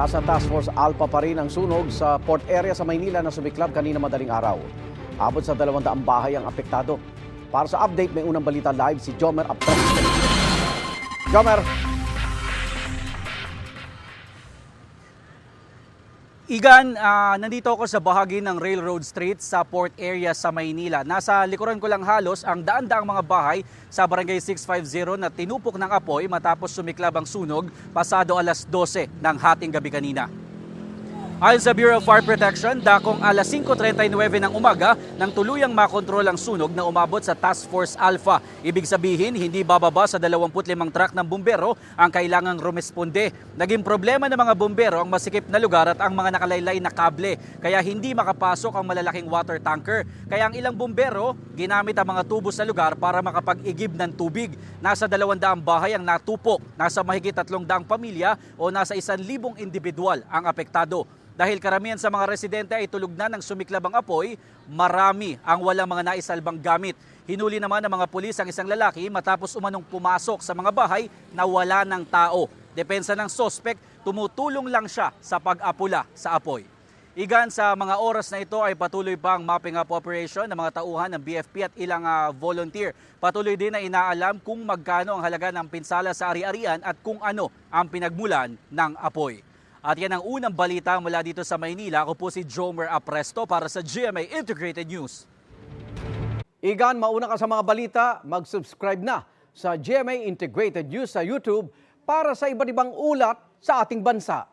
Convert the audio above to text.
Nasa Task Force Alpha pa rin ang sunog sa port area sa Maynila na sumiklab kanina madaling araw. Abot sa 200 bahay ang apektado. Para sa update, may unang balita live si Jomer Apresto. Jomer! Igan, nandito ako sa bahagi ng Railroad Street sa port area sa Maynila. Nasa likuran ko lang halos ang daan-daang mga bahay sa Barangay 650 na tinupok ng apoy matapos sumiklab ang sunog pasado alas 12 ng hating gabi kanina. Ayon sa Bureau of Fire Protection, dakong alas 5:39 ng umaga nang tuluyang makontrol ang sunog na umabot sa Task Force Alpha. Ibig sabihin, hindi bababa sa 25 truck ng bumbero ang kailangang rumesponde. Naging problema ng mga bumbero ang masikip na lugar at ang mga nakalaylay na kable, kaya hindi makapasok ang malalaking water tanker. Kaya ang ilang bumbero, ginamit ang mga tubo sa lugar para makapag-igib ng tubig. Nasa 200 bahay ang natupok, nasa mahigit 300 pamilya o nasa 1,000 individual ang apektado. Dahil karamihan sa mga residente ay tulog na ng sumiklab ang apoy, marami ang walang mga naisalbang gamit. Hinuli naman ng mga pulis ang isang lalaki matapos umanong pumasok sa mga bahay na wala ng tao. Depensa ng sospek, tumutulong lang siya sa pag-apula sa apoy. Igan, sa mga oras na ito ay patuloy pa ang mopping up operation ng mga tauhan ng BFP at ilang volunteer. Patuloy din na inaalam kung magkano ang halaga ng pinsala sa ari-arian at kung ano ang pinagmulan ng apoy. At yan ang unang balita mula dito sa Maynila. Ako po si Jomer Apresto para sa GMA Integrated News. Igan, mauna ka sa mga balita, mag-subscribe na sa GMA Integrated News sa YouTube para sa iba't ibang ulat sa ating bansa.